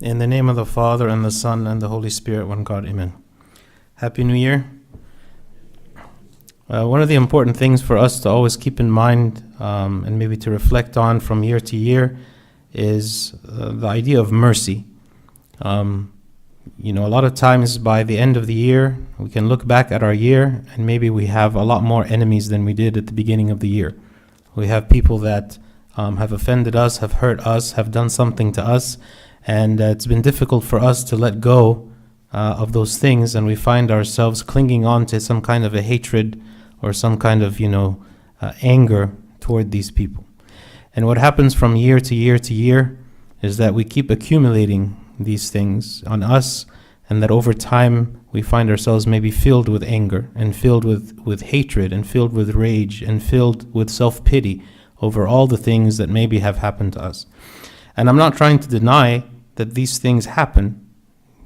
In the name of the Father, and the Son, and the Holy Spirit, one God, amen. Happy New Year. One of the important things for us to always keep in mind and maybe to reflect on from year to year is the idea of mercy. A lot of times by the end of the year, we can look back at our year and maybe we have a lot more enemies than we did at the beginning of the year. We have people that have offended us, have hurt us, have done something to us, and it's been difficult for us to let go of those things, and we find ourselves clinging on to some kind of a hatred or some kind of, anger toward these people. And what happens from year to year to year is that we keep accumulating these things on us, and that over time we find ourselves maybe filled with anger and filled with hatred and filled with rage and filled with self-pity over all the things that maybe have happened to us. And I'm not trying to deny that these things happen.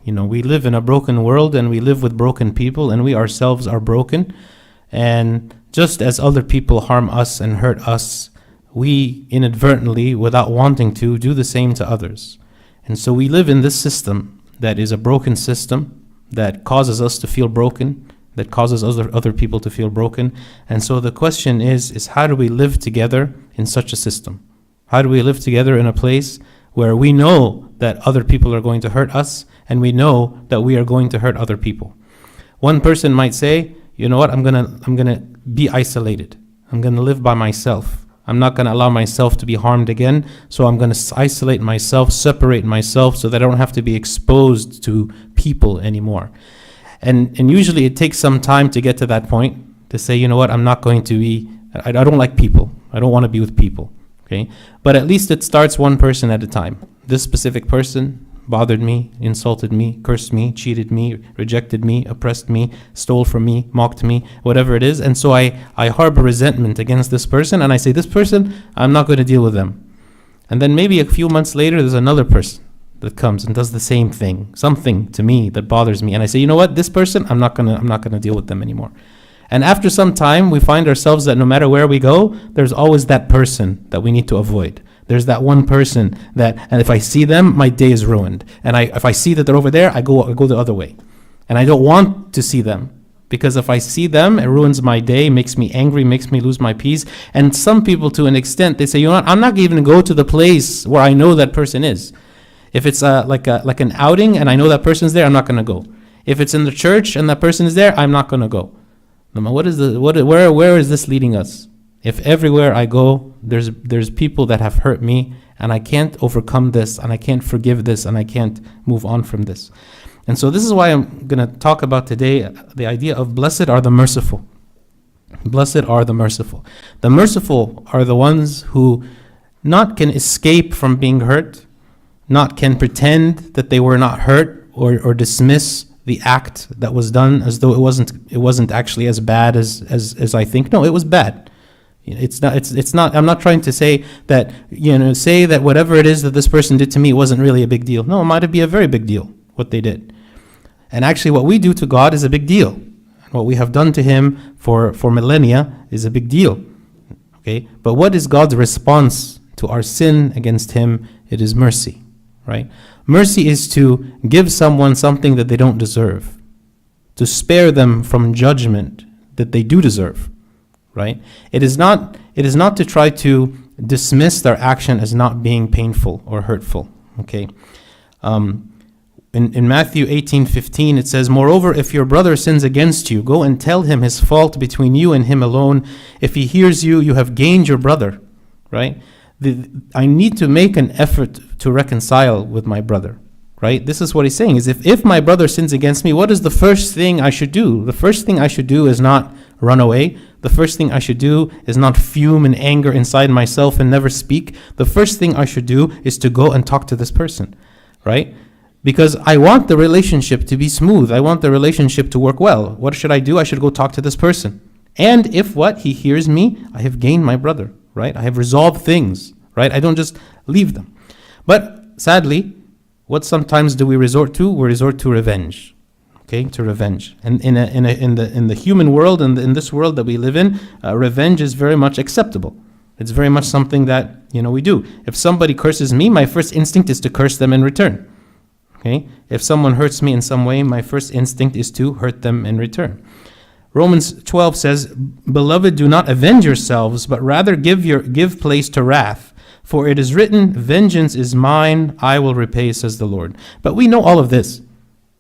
We live in a broken world and we live with broken people, and we ourselves are broken. And just as other people harm us and hurt us, we inadvertently, without wanting to, do the same to others. And so we live in this system that is a broken system that causes us to feel broken, that causes other people to feel broken. And so the question is how do we live together in such a system? How do we live together in a place where we know that other people are going to hurt us, and we know that we are going to hurt other people? One person might say, you know what, I'm gonna be isolated. I'm gonna live by myself. I'm not gonna allow myself to be harmed again, so I'm gonna isolate myself, separate myself, so that I don't have to be exposed to people anymore. And usually it takes some time to get to that point, to say, you know what, I'm not going to be, I don't like people. I don't want to be with people. Okay, but at least it starts one person at a time. This specific person bothered me, insulted me, cursed me, cheated me, rejected me, oppressed me, stole from me, mocked me, whatever it is. And so I harbor resentment against this person, and I say, this person, I'm not going to deal with them. And then maybe a few months later, there's another person that comes and does the same thing, something to me that bothers me. And I say, you know what, this person, I'm not gonna deal with them anymore. And after some time, we find ourselves that no matter where we go, there's always that person that we need to avoid. There's that one person and if I see them, my day is ruined. And if I see that they're over there, I go the other way. And I don't want to see them, because if I see them, it ruins my day, makes me angry, makes me lose my peace. And some people, to an extent, they say, you know what, I'm not even going to go to the place where I know that person is. If it's like an outing and I know that person's there, I'm not going to go. If it's in the church and that person is there, I'm not going to go. Where is this leading us? If everywhere I go, there's people that have hurt me, and I can't overcome this, and I can't forgive this, and I can't move on from this. And so this is why I'm going to talk about today the idea of blessed are the merciful. Blessed are the merciful. The merciful are the ones who not can escape from being hurt, not can pretend that they were not hurt, or dismiss the act that was done as though it wasn't actually as bad as I think. No, it was bad. It's not. I'm not trying to say that say that whatever it is that this person did to me wasn't really a big deal. No, it might be a very big deal what they did. And actually, what we do to God is a big deal. And what we have done to Him for millennia is a big deal. Okay, but what is God's response to our sin against Him? It is mercy, right? Mercy is to give someone something that they don't deserve, to spare them from judgment that they do deserve, right? It is not to try to dismiss their action as not being painful or hurtful, okay? In Matthew 18:15, it says, "Moreover, if your brother sins against you, go and tell him his fault between you and him alone. If he hears you, you have gained your brother," right? I need to make an effort to reconcile with my brother, right? This is what he's saying, is if my brother sins against me, what is the first thing I should do? The first thing I should do is not run away. The first thing I should do is not fume in anger inside myself and never speak. The first thing I should do is to go and talk to this person, right? Because I want the relationship to be smooth. I want the relationship to work well. What should I do? I should go talk to this person. And if he hears me, I have gained my brother, right? I have resolved things, right? I don't just leave them. But sadly, what sometimes do we resort to? We resort to revenge, okay? To revenge. And in the human world and in this world that we live in, revenge is very much acceptable. It's very much something that we do. If somebody curses me, my first instinct is to curse them in return. Okay? If someone hurts me in some way, my first instinct is to hurt them in return. Romans 12 says, "Beloved, do not avenge yourselves, but rather give place to wrath. For it is written, vengeance is mine, I will repay, says the Lord." But we know all of this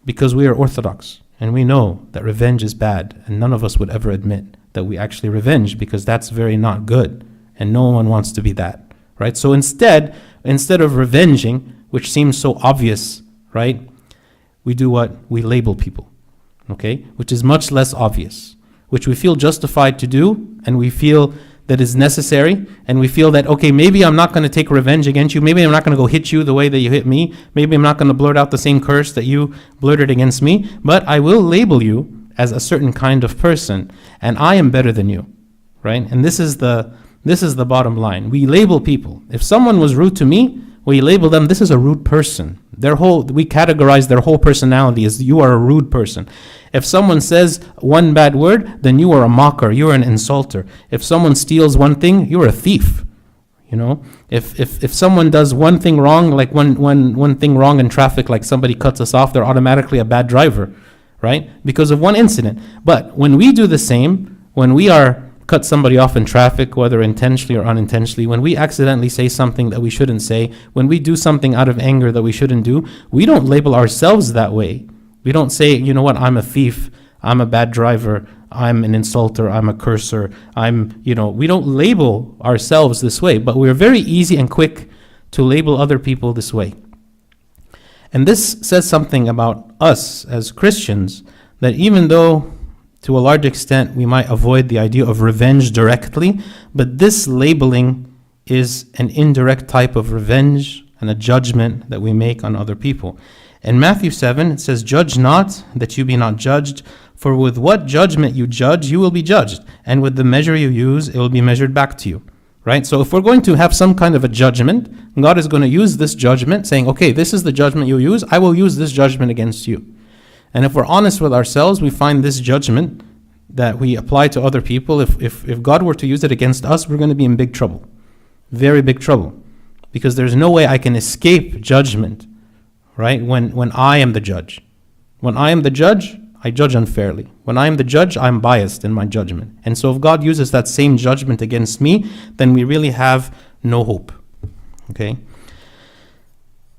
because we are Orthodox, and we know that revenge is bad, and none of us would ever admit that we actually revenge, because that's very not good, and no one wants to be that, right? So instead of revenging, which seems so obvious, right, we do what? We label people. Okay, which is much less obvious, which we feel justified to do, and we feel that is necessary, and we feel that, okay, maybe I'm not going to take revenge against you, maybe I'm not going to go hit you the way that you hit me, maybe I'm not going to blurt out the same curse that you blurted against me, but I will label you as a certain kind of person, and I am better than you, right? And this is the bottom line. We label people. If someone was rude to me, we label them, this is a rude person. We categorize their whole personality as, you are a rude person. If someone says one bad word, then you are a mocker, you are an insulter. If someone steals one thing, you're a thief. You know, if someone does one thing wrong, like one thing wrong in traffic, like somebody cuts us off, they're automatically a bad driver, right? Because of one incident. But when we do the same, when we cut somebody off in traffic, whether intentionally or unintentionally, when we accidentally say something that we shouldn't say, when we do something out of anger that we shouldn't do, we don't label ourselves that way. We don't say, you know what, I'm a thief, I'm a bad driver, I'm an insulter, I'm a cursor, we don't label ourselves this way, but we're very easy and quick to label other people this way. And this says something about us as Christians, that even though to a large extent we might avoid the idea of revenge directly, but this labeling is an indirect type of revenge and a judgment that we make on other people. In Matthew 7, it says, "Judge not, that you be not judged, for with what judgment you judge, you will be judged, and with the measure you use, it will be measured back to you." Right? So if we're going to have some kind of a judgment, God is going to use this judgment, saying, okay, this is the judgment you use, I will use this judgment against you. And if we're honest with ourselves, we find this judgment that we apply to other people, if God were to use it against us, we're going to be in big trouble. Very big trouble. Because there's no way I can escape judgment, right? When I am the judge. When I am the judge, I judge unfairly. When I am the judge, I'm biased in my judgment. And so if God uses that same judgment against me, then we really have no hope. Okay?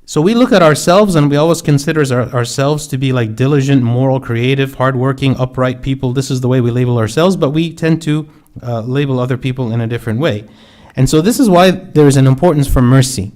So we look at ourselves and we always consider ourselves to be like diligent, moral, creative, hardworking, upright people. This is the way we label ourselves, but we tend to label other people in a different way. And so this is why there is an importance for mercy,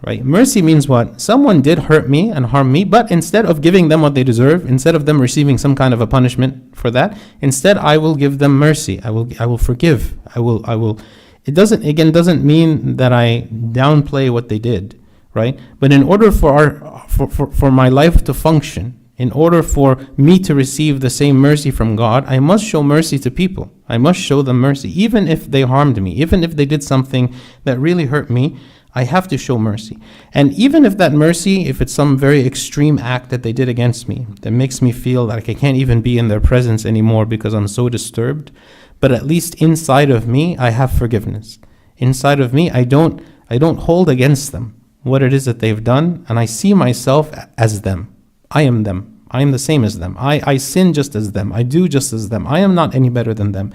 right? Mercy means what? Someone did hurt me and harm me, but instead of giving them what they deserve, instead of them receiving some kind of a punishment for that, instead I will give them mercy. I will forgive. I will. It doesn't mean that I downplay what they did. Right? But in order for my life to function, in order for me to receive the same mercy from God, I must show mercy to people. I must show them mercy. Even if they harmed me, even if they did something that really hurt me, I have to show mercy. And even if that mercy, if it's some very extreme act that they did against me, that makes me feel like I can't even be in their presence anymore because I'm so disturbed, but at least inside of me, I have forgiveness. Inside of me, I don't hold against them what it is that they've done, and I see myself as them. I am them. I am the same as them. I sin just as them. I do just as them. I am not any better than them.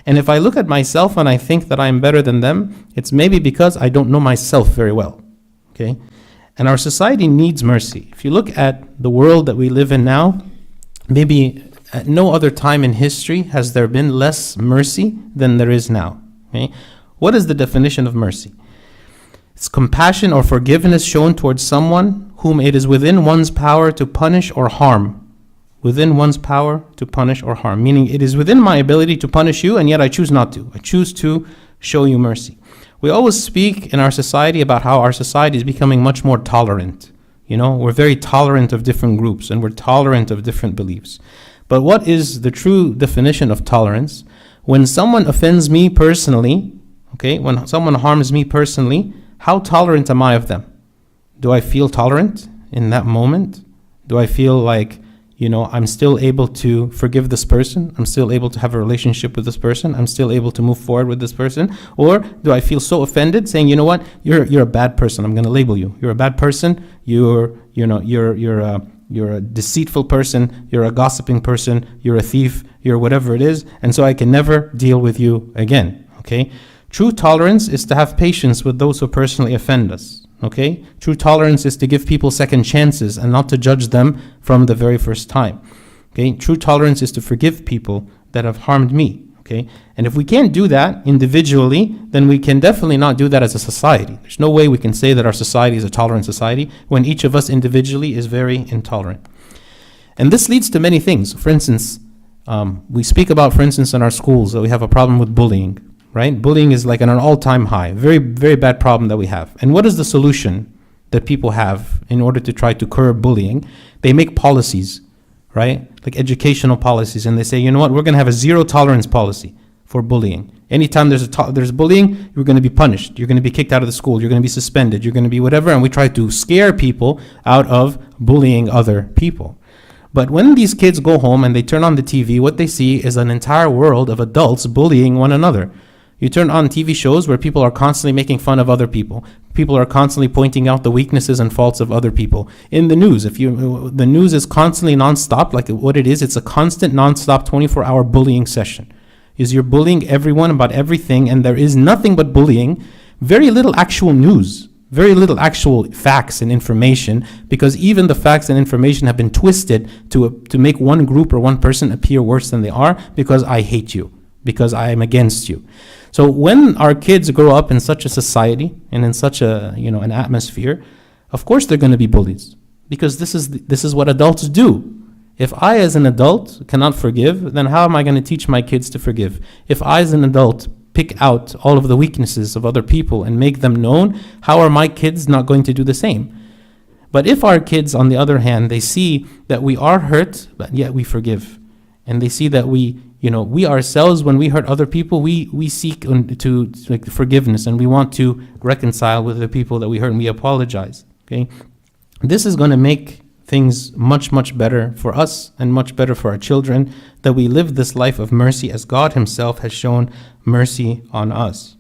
And if I look at myself and I think that I am better than them, it's maybe because I don't know myself very well. Okay? And our society needs mercy. If you look at the world that we live in now, maybe at no other time in history has there been less mercy than there is now. Okay? What is the definition of mercy? It's compassion or forgiveness shown towards someone whom it is within one's power to punish or harm. Within one's power to punish or harm. Meaning it is within my ability to punish you, and yet I choose not to. I choose to show you mercy. We always speak in our society about how our society is becoming much more tolerant. You know, we're very tolerant of different groups, and we're tolerant of different beliefs. But what is the true definition of tolerance? When someone offends me personally, okay, when someone harms me personally, how tolerant am I of them? Do I feel tolerant in that moment? Do I feel like, I'm still able to forgive this person. I'm still able to have a relationship with this person. I'm still able to move forward with this person. Or do I feel so offended saying, you know what, you're a bad person. I'm going to label you. You're a bad person. You're a deceitful person. You're a gossiping person. You're a thief. You're whatever it is. And so I can never deal with you again. Okay. True tolerance is to have patience with those who personally offend us. Okay? True tolerance is to give people second chances and not to judge them from the very first time. Okay? True tolerance is to forgive people that have harmed me. Okay? And if we can't do that individually, then we can definitely not do that as a society. There's no way we can say that our society is a tolerant society when each of us individually is very intolerant. And this leads to many things. For instance, we speak about, for instance, in our schools that we have a problem with bullying. Right? Bullying is like an all-time high, very, very bad problem that we have. And what is the solution that people have in order to try to curb bullying? They make policies, right? Like educational policies, and they say, you know what, we're going to have a zero tolerance policy for bullying. Anytime there's bullying, you're going to be punished. You're going to be kicked out of the school. You're going to be suspended. You're going to be whatever. And we try to scare people out of bullying other people. But when these kids go home and they turn on the TV, what they see is an entire world of adults bullying one another. You turn on TV shows where people are constantly making fun of other people. People are constantly pointing out the weaknesses and faults of other people. In the news, the news is constantly nonstop, like what it is, it's a constant nonstop 24-hour bullying session. You're bullying everyone about everything, and there is nothing but bullying. Very little actual news, very little actual facts and information, because even the facts and information have been twisted to make one group or one person appear worse than they are, because I hate you, because I am against you. So when our kids grow up in such a society and in such a an atmosphere, of course they're going to be bullies, because this is what adults do. If I as an adult cannot forgive, then how am I going to teach my kids to forgive? If I as an adult pick out all of the weaknesses of other people and make them known, how are my kids not going to do the same? But if our kids, on the other hand, they see that we are hurt, but yet we forgive, and they see that we ourselves, when we hurt other people, we seek to forgiveness, and we want to reconcile with the people that we hurt, and we apologize. Okay, this is going to make things much, much better for us and much better for our children, that we live this life of mercy as God Himself has shown mercy on us.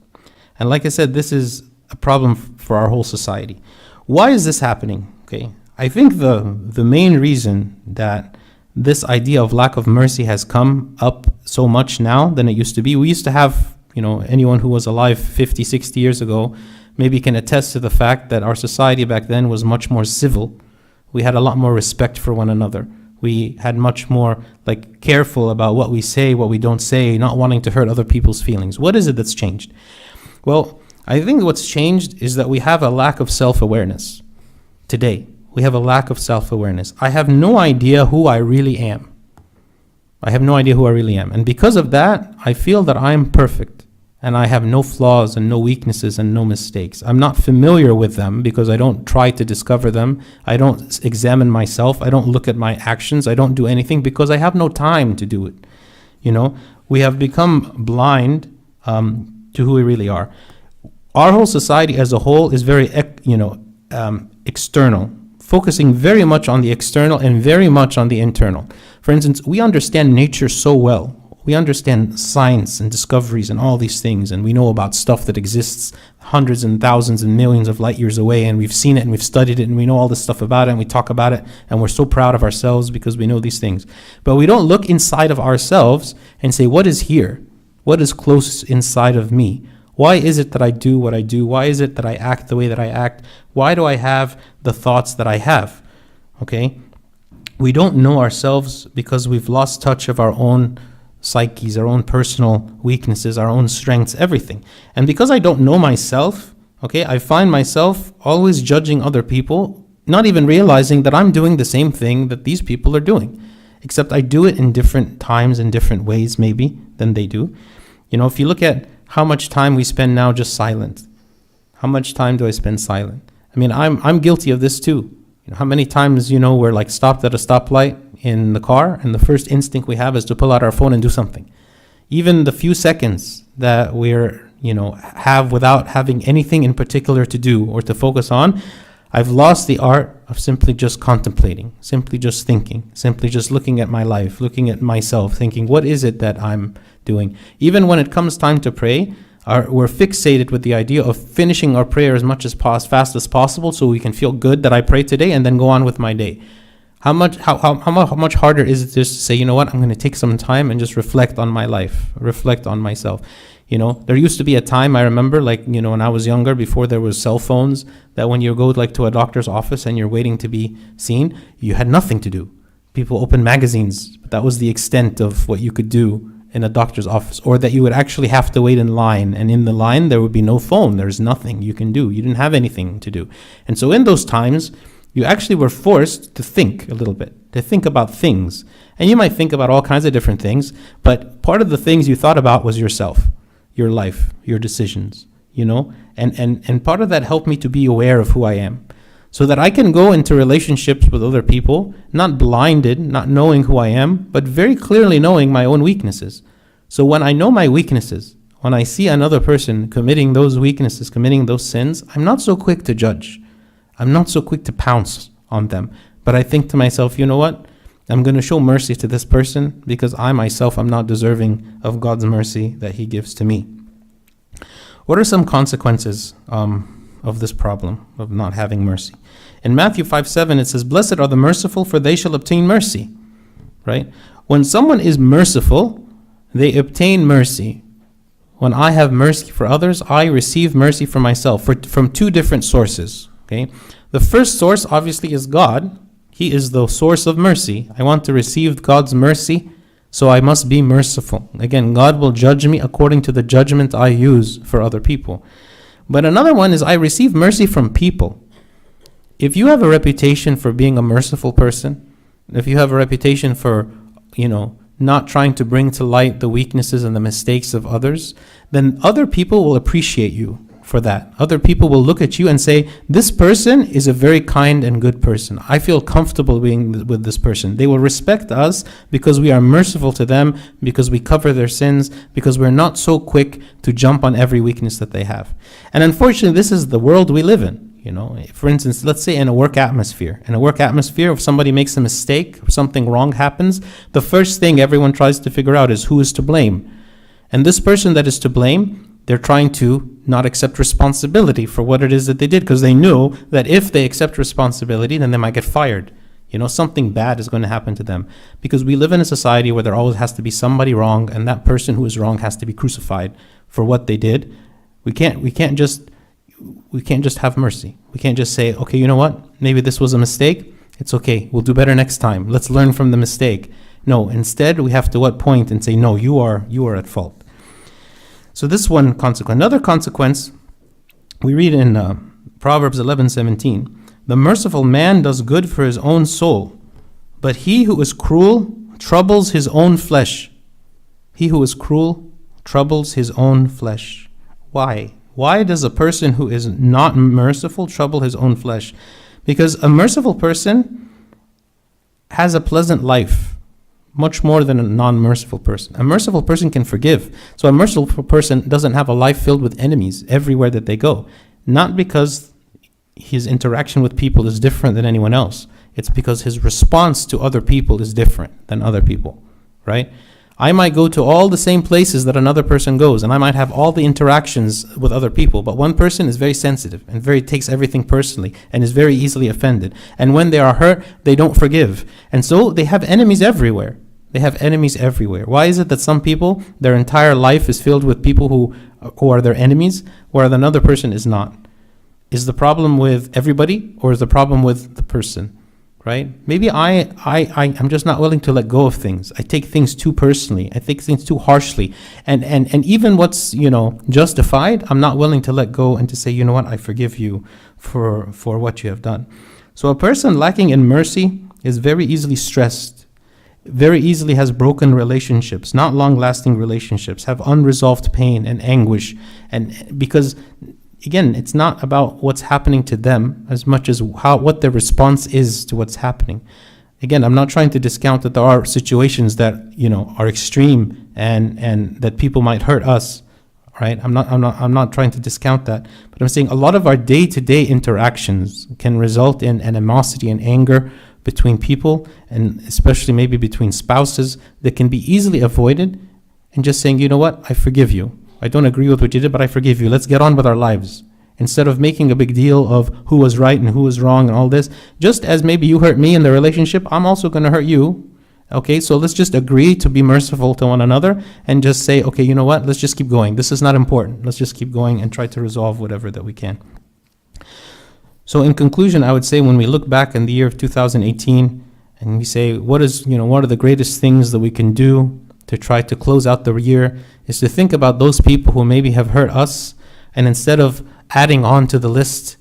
And like I said, this is a problem for our whole society. Why is this happening? Okay, I think the main reason that this idea of lack of mercy has come up so much now than it used to be. We used to have, anyone who was alive 50, 60 years ago maybe can attest to the fact that our society back then was much more civil. We had a lot more respect for one another. We had much more careful about what we say, what we don't say, not wanting to hurt other people's feelings. What is it that's changed? Well, I think what's changed is that we have a lack of self-awareness today. We have a lack of self-awareness. I have no idea who I really am. And because of that, I feel that I am perfect and I have no flaws and no weaknesses and no mistakes. I'm not familiar with them because I don't try to discover them. I don't examine myself. I don't look at my actions. I don't do anything because I have no time to do it. We have become blind to who we really are. Our whole society as a whole is very, external, focusing very much on the external and very much on the internal. For instance, we understand nature so well. We understand science and discoveries and all these things, and we know about stuff that exists hundreds and thousands and millions of light years away, and we've seen it and we've studied it and we know all this stuff about it and we talk about it, and we're so proud of ourselves because we know these things. But we don't look inside of ourselves and say, what is here? What is close inside of me? Why is it that I do what I do? Why is it that I act the way that I act? Why do I have the thoughts that I have? Okay? We don't know ourselves because we've lost touch of our own psyches, our own personal weaknesses, our own strengths, everything. And because I don't know myself, okay, I find myself always judging other people, not even realizing that I'm doing the same thing that these people are doing, except I do it in different times, in different ways maybe than they do. If you look at how much time we spend now just silent. How much time do I spend silent? I mean, I'm guilty of this too. How many times, we're stopped at a stoplight in the car, and the first instinct we have is to pull out our phone and do something. Even the few seconds that we're, have without having anything in particular to do or to focus on, I've lost the art of simply just contemplating, simply just thinking, simply just looking at my life, looking at myself, thinking, what is it that I'm doing? Even when it comes time to pray, we're fixated with the idea of finishing our prayer as fast as possible so we can feel good that I prayed today and then go on with my day. How much harder is it just to say, you know what, I'm going to take some time and just reflect on my life, reflect on myself. There used to be a time, I remember, when I was younger, before there was cell phones, that when you go to a doctor's office and you're waiting to be seen, you had nothing to do. People opened magazines, but that was the extent of what you could do in a doctor's office, or that you would actually have to wait in line, and in the line there would be no phone. There's nothing you can do. You didn't have anything to do. And so in those times, you actually were forced to think a little bit, to think about things. And you might think about all kinds of different things, but part of the things you thought about was yourself, your life, your decisions, and part of that helped me to be aware of who I am, so that I can go into relationships with other people, not blinded, not knowing who I am, but very clearly knowing my own weaknesses. So when I know my weaknesses, when I see another person committing those weaknesses, committing those sins, I'm not so quick to judge. I'm not so quick to pounce on them. But I think to myself, you know what? I'm going to show mercy to this person because I myself am not deserving of God's mercy that He gives to me. What are some consequences of this problem of not having mercy? In Matthew 5:7, it says, "Blessed are the merciful, for they shall obtain mercy." Right? When someone is merciful, they obtain mercy. When I have mercy for others, I receive mercy for myself from two different sources. Okay? The first source obviously is God. He is the source of mercy. I want to receive God's mercy, so I must be merciful. Again, God will judge me according to the judgment I use for other people. But another one is I receive mercy from people. If you have a reputation for being a merciful person, if you have a reputation for, not trying to bring to light the weaknesses and the mistakes of others, then other people will appreciate you for that. Other people will look at you and say, this person is a very kind and good person. I feel comfortable being with this person. They will respect us because we are merciful to them, because we cover their sins, because we're not so quick to jump on every weakness that they have. And unfortunately, this is the world we live in. For instance, let's say in a work atmosphere. In a work atmosphere, if somebody makes a mistake, if something wrong happens, the first thing everyone tries to figure out is who is to blame. And this person that is to blame, they're trying to not accept responsibility for what it is that they did, because they know that if they accept responsibility, then they might get fired. Something bad is going to happen to them. Because we live in a society where there always has to be somebody wrong, and that person who is wrong has to be crucified for what they did. We can't just have mercy. We can't just say, okay, you know what? Maybe this was a mistake. It's okay. We'll do better next time. Let's learn from the mistake. No, instead we have to point and say, no, you are at fault. So this one consequence. Another consequence, we read in Proverbs 11:17, "The merciful man does good for his own soul, but he who is cruel troubles his own flesh." He who is cruel troubles his own flesh. Why? Why does a person who is not merciful trouble his own flesh? Because a merciful person has a pleasant life, much more than a non-merciful person. A merciful person can forgive. So a merciful person doesn't have a life filled with enemies everywhere that they go. Not because his interaction with people is different than anyone else. It's because his response to other people is different than other people, right? I might go to all the same places that another person goes, and I might have all the interactions with other people, but one person is very sensitive and takes everything personally and is very easily offended. And when they are hurt, they don't forgive. And so they have enemies everywhere. They have enemies everywhere. Why is it that some people, their entire life is filled with people who are their enemies, whereas another person is not? Is the problem with everybody, or is the problem with the person? Right? Maybe I'm just not willing to let go of things. I take things too personally. I take things too harshly. And even what's, justified, I'm not willing to let go and to say, you know what, I forgive you for what you have done. So a person lacking in mercy is very easily stressed, very easily has broken relationships, not long-lasting relationships, have unresolved pain and anguish. And because again, it's not about what's happening to them as much as what their response is to what's happening. Again, I'm not trying to discount that there are situations that, are extreme and that people might hurt us right? I'm not trying to discount that, but I'm saying a lot of our day-to-day interactions can result in animosity and anger between people, and especially maybe between spouses, that can be easily avoided, and just saying, you know what, I forgive you. I don't agree with what you did, but I forgive you. Let's get on with our lives. Instead of making a big deal of who was right and who was wrong and all this, just as maybe you hurt me in the relationship, I'm also going to hurt you. Okay, so let's just agree to be merciful to one another and just say, okay, you know what, let's just keep going. This is not important. Let's just keep going and try to resolve whatever that we can. So in conclusion, I would say when we look back in the year of 2018 and we say, what are the greatest things that we can do to try to close out the year, is to think about those people who maybe have hurt us, and instead of adding on to the list,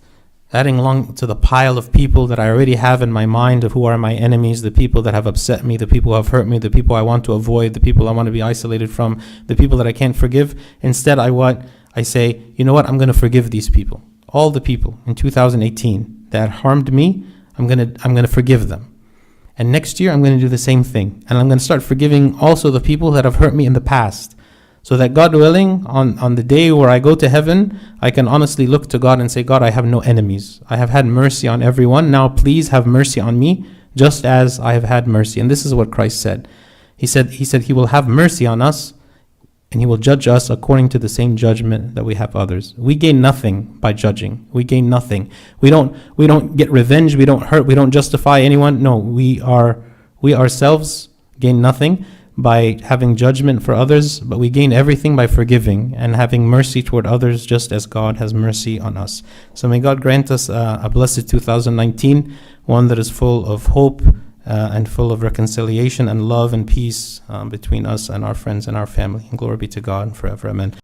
adding along to the pile of people that I already have in my mind of who are my enemies, the people that have upset me, the people who have hurt me, the people I want to avoid, the people I want to be isolated from, the people that I can't forgive. Instead, I say, you know what, I'm going to forgive these people. All the people in 2018 that harmed me, I'm going to forgive them. And next year, I'm going to do the same thing. And I'm going to start forgiving also the people that have hurt me in the past. So that God willing, on the day where I go to heaven, I can honestly look to God and say, God, I have no enemies. I have had mercy on everyone. Now please have mercy on me, just as I have had mercy. And this is what Christ said. He said he will have mercy on us, and he will judge us according to the same judgment that we have others. We gain nothing by judging. We gain nothing. We don't get revenge. We don't hurt. We don't justify anyone. No, we ourselves gain nothing by having judgment for others, but we gain everything by forgiving and having mercy toward others, just as God has mercy on us. So may God grant us a blessed 2019, one that is full of hope and full of reconciliation and love and peace between us and our friends and our family. And glory be to God forever. Amen.